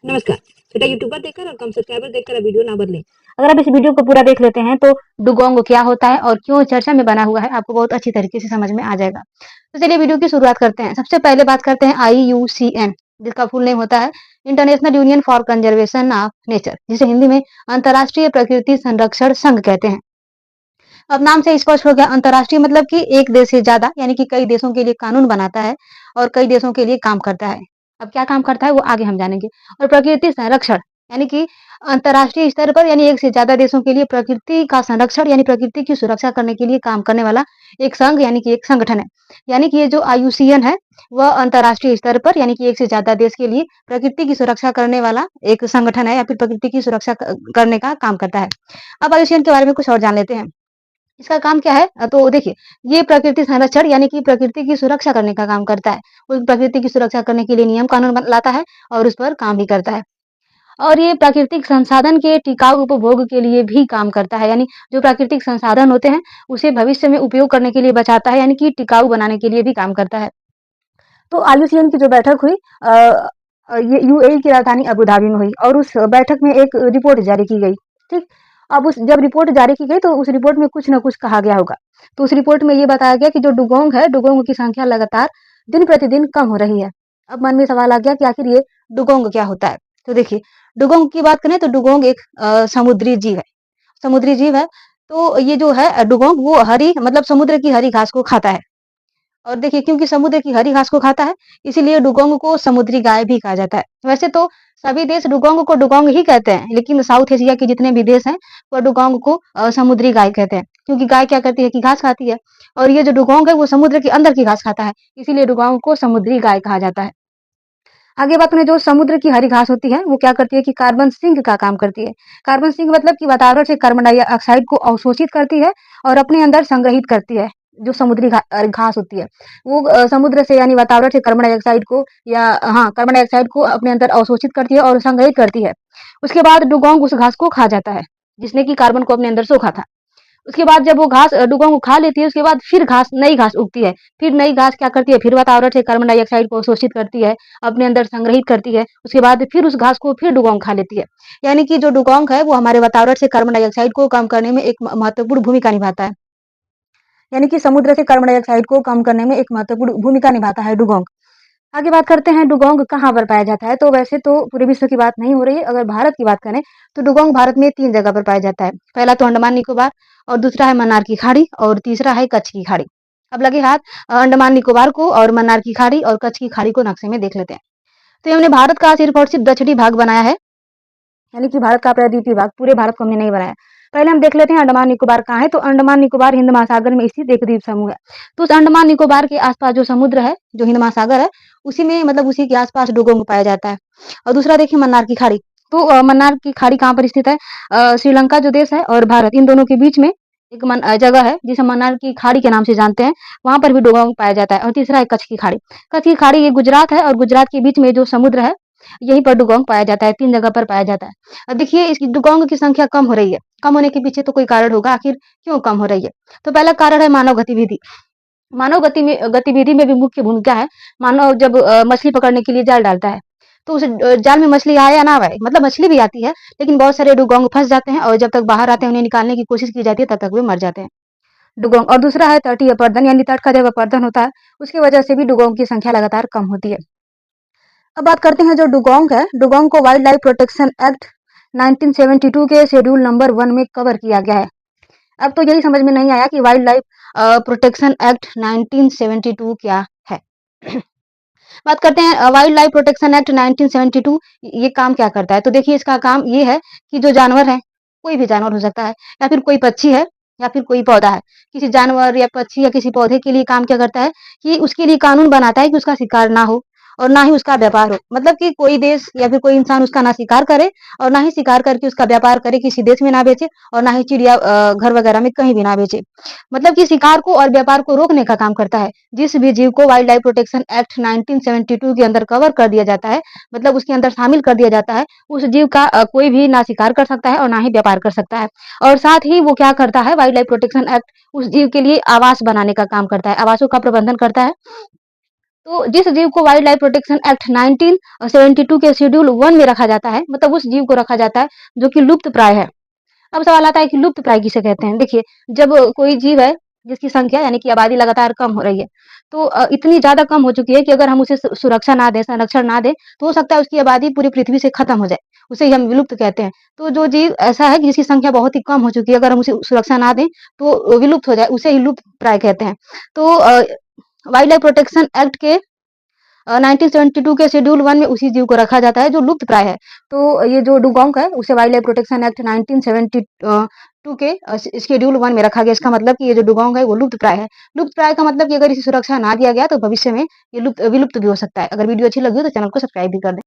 नमस्कार। छोटा यूट्यूबर देखकर और कम सब्सक्राइबर देखकर अब वीडियो ना बदलें। अगर आप इस वीडियो को पूरा देख लेते हैं तो डुगोंग क्या होता है और क्यों चर्चा में बना हुआ है, आपको बहुत अच्छी तरीके से समझ में आ जाएगा। तो चलिए वीडियो की शुरुआत करते हैं। सबसे पहले बात करते हैं IUCN, जिसका फुल नेम होता है international union for conservation of nature, जिसे हिंदी में अंतर्राष्ट्रीय प्रकृति संरक्षण संघ कहते हैं। अब नाम से स्पष्ट हो गया, अंतर्राष्ट्रीय मतलब कि एक देश से ज्यादा, यानी कि कई देशों के लिए कानून बनाता है और कई देशों के लिए काम करता है। अब क्या काम करता है वो आगे हम जानेंगे। और प्रकृति संरक्षण यानी कि अंतर्राष्ट्रीय स्तर पर, यानी एक से ज्यादा देशों के लिए प्रकृति का संरक्षण यानी प्रकृति की सुरक्षा करने के लिए काम करने वाला एक संघ यानी कि एक संगठन है। यानी कि ये जो IUCN है वह अंतर्राष्ट्रीय स्तर पर, यानी कि एक से ज्यादा देश के लिए प्रकृति की सुरक्षा करने वाला एक संगठन है या फिर प्रकृति की सुरक्षा करने का काम करता है। अब IUCN के बारे में कुछ और जान लेते हैं। इसका काम क्या है? तो देखिए, ये प्रकृति संरक्षण यानी कि प्रकृति की सुरक्षा करने का काम करता है। उस प्रकृति की सुरक्षा करने के लिए नियम कानून लाता है और उस पर काम भी करता है। और ये प्राकृतिक संसाधन के टिकाऊ उपभोग के लिए भी काम करता है, यानी जो प्राकृतिक संसाधन होते हैं उसे भविष्य में उपयोग करने के लिए बचाता है, यानी कि टिकाऊ बनाने के लिए भी काम करता है। तो IUCN की जो बैठक हुई ये UAE की राजधानी अबू धाबी में हुई और उस बैठक में एक रिपोर्ट जारी की गई। ठीक, अब उस जब रिपोर्ट जारी की गई तो उस रिपोर्ट में कुछ न कुछ कहा गया होगा। तो उस रिपोर्ट में ये बताया गया कि जो डुगोंग है, डुगोंग की संख्या लगातार दिन प्रतिदिन कम हो रही है। अब मन में सवाल आ गया कि आखिर ये डुगोंग क्या होता है। तो देखिए, डुगोंग की बात करें तो डुगोंग एक समुद्री जीव है। समुद्री जीव है। तो ये जो है डुगोंग, वो हरी मतलब समुद्र की हरी घास को खाता है। और देखिए, क्योंकि समुद्र की हरी घास को खाता है, इसीलिए डुगोंग को समुद्री गाय भी कहा जाता है। वैसे तो सभी देश डुगोंग को डुगोंग ही कहते हैं, लेकिन साउथ एशिया के जितने भी देश हैं, वो डुगोंग को समुद्री गाय कहते हैं, क्योंकि गाय क्या करती है कि घास खाती है। और ये जो डुगोंग है वो समुद्र के अंदर की घास खाता है, इसीलिए डुगोंग को समुद्री गाय कहा जाता है। आगे बात करें, जो समुद्र की हरी घास होती है वो क्या करती है कि कार्बन सिंक का काम करती है। कार्बन सिंक मतलब कि वातावरण से कार्बन डाइऑक्साइड को अवशोषित करती है और अपने अंदर संग्रहित करती है। जो समुद्री घास होती है वो समुद्र से यानी वातावरण से कार्बन डाइऑक्साइड को या हाँ कार्बन डाइऑक्साइड को अपने अंदर अवशोषित करती है और संग्रहित करती है। उसके बाद डुगोंग उस घास को खा जाता है, जिसने कि कार्बन को अपने अंदर सोखा था। उसके बाद जब वो घास डुगोंग को खा लेती है, उसके बाद फिर नई घास उगती है। फिर नई घास क्या करती है, फिर वातावरण से कार्बन डाइऑक्साइड को अवशोषित करती है, अपने अंदर संग्रहित करती है। उसके बाद फिर उस घास को फिर डुगोंग खा लेती है। यानी कि जो डुगोंग है वो हमारे वातावरण से कार्बन डाइऑक्साइड को कम करने में एक महत्वपूर्ण भूमिका निभाता है। यानी कि समुद्र से कार्बन डाइऑक्साइड को कम करने में एक महत्वपूर्ण भूमिका निभाता है डुगोंग। आगे बात करते हैं डुगोंग कहाँ पर पाया जाता है। तो वैसे तो पूरे विश्व की बात नहीं हो रही है, अगर भारत की बात करें तो डुगोंग भारत में 3 जगह पर पाया जाता है। पहला तो अंडमान निकोबार, और दूसरा है मन्नार की खाड़ी, और तीसरा है कच्छ की खाड़ी। अब लगे हाथ अंडमान निकोबार को और मन्नार की खाड़ी और कच्छ की खाड़ी को नक्शे में देख लेते हैं। तो हमने भारत का सिर्फ और सिर्फ दक्षिणी भाग बनाया है, यानी कि भारत का प्रायद्वीपीय भाग, पूरे भारत को हमने नहीं बनाया। पहले हम देख लेते हैं अंडमान निकोबार कहाँ है। तो अंडमान निकोबार हिंद महासागर में स्थित एक द्वीप समूह है। तो उस अंडमान निकोबार के आसपास जो समुद्र है, जो हिंद महासागर है, उसी में मतलब उसी के आसपास डुगोंग पाया जाता है। और दूसरा देखिए मन्नार की खाड़ी। तो मन्नार की खाड़ी कहाँ पर स्थित है? श्रीलंका जो देश है और भारत, इन दोनों के बीच में एक जगह है जिसे मन्नार की खाड़ी के नाम से जानते हैं। वहां पर भी डुगोंग पाया जाता है। और तीसरा है कच्छ की खाड़ी। कच्छ की खाड़ी ये गुजरात है और गुजरात के बीच में जो समुद्र है, यहीं पर डुगोंग पाया जाता है। 3 जगह पर पाया जाता है। अब देखिए, इसकी डुगोंग की संख्या कम हो रही है। कम होने के पीछे तो कोई कारण होगा, आखिर क्यों कम हो रही है? तो पहला कारण है मानव गतिविधि। मानव गतिविधि में भी मुख्य भूमिका है। मानव जब मछली पकड़ने के लिए जाल डालता है, तो उस जाल में मछली आए या ना आए, मतलब मछली भी आती है, लेकिन बहुत सारे डुगोंग फंस जाते हैं और जब तक बाहर आते हैं उन्हें निकालने की कोशिश की जाती है, तब तक वे मर जाते हैं डुगोंग। और दूसरा है तटीय अपरदन, यानी तट का जब अपरदन होता है उसकी वजह से भी डुगोंग की संख्या लगातार कम होती है। अब बात करते हैं जो डुगोंग है। डुगोंग को वाइल्ड लाइफ प्रोटेक्शन एक्ट 1972 के शेड्यूल नंबर 1 में कवर किया गया है। अब तो यही समझ में नहीं आया कि वाइल्ड लाइफ प्रोटेक्शन एक्ट 1972 क्या है। बात करते हैं वाइल्ड लाइफ प्रोटेक्शन एक्ट 1972, ये काम क्या करता है। तो देखिए, इसका काम ये है कि जो जानवर है, कोई भी जानवर हो सकता है, या फिर कोई पक्षी है, या फिर कोई पौधा है, किसी जानवर या पक्षी या किसी पौधे के लिए काम क्या करता है कि उसके लिए कानून बनाता है कि उसका शिकार ना हो और ना ही उसका व्यापार हो। मतलब कि कोई देश या फिर कोई इंसान उसका ना शिकार करे और ना ही शिकार करके उसका व्यापार करे, किसी देश में ना बेचे, और ना ही चिड़िया घर वगैरह में कहीं भी ना बेचे। मतलब कि शिकार को और व्यापार को रोकने का काम करता है। जिस भी जीव को वाइल्ड लाइफ प्रोटेक्शन एक्ट 1972 के अंदर कवर कर दिया जाता है, मतलब उसके अंदर शामिल कर दिया जाता है, उस जीव का कोई भी ना शिकार कर सकता है और ना ही व्यापार कर सकता है। और साथ ही वो क्या करता है, वाइल्ड लाइफ प्रोटेक्शन एक्ट उस जीव के लिए आवास बनाने का काम करता है, आवासों का प्रबंधन करता है। तो जिस जीव को वाइल्ड लाइफ प्रोटेक्शन एक्ट 1972 के शेड्यूल 1 में रखा जाता है, मतलब उस जीव को रखा जाता है जो कि लुप्त प्राय है। अब सवाल आता है कि लुप्त प्राय किसे कहते हैं? देखिए, जब कोई जीव है जिसकी संख्या यानी कि आबादी लगातार कम हो रही है, तो इतनी ज़्यादा कम हो चुकी है कि अगर हम उसे सुरक्षा ना दें, संरक्षण ना दें, तो हो सकता है उसकी आबादी पूरी पृथ्वी से खत्म हो जाए। उसे ही हम विलुप्त कहते हैं। तो जो जीव ऐसा है कि जिसकी संख्या बहुत ही कम हो चुकी है, अगर हम उसे सुरक्षा ना दें, तो विलुप्त हो जाए, उसे ही लुप्त प्राय कहते हैं। तो वाइल्ड लाइफ प्रोटेक्शन एक्ट के 1972 के शेड्यूल 1 में उसी जीव को रखा जाता है जो लुप्त प्राय है। तो ये जो डुगोंग है उसे वाइल्ड लाइफ प्रोटेक्शन एक्ट 1972 के शेड्यूल 1 में रखा गया। इसका मतलब कि ये जो डुगोंग है वो लुप्त प्राय है। लुप्त प्राय का मतलब कि अगर इसे सुरक्षा ना दिया गया तो भविष्य में ये विलुप्त भी हो सकता है। अगर वीडियो अच्छी लगी हो तो चैनल को सब्सक्राइब भी कर दें।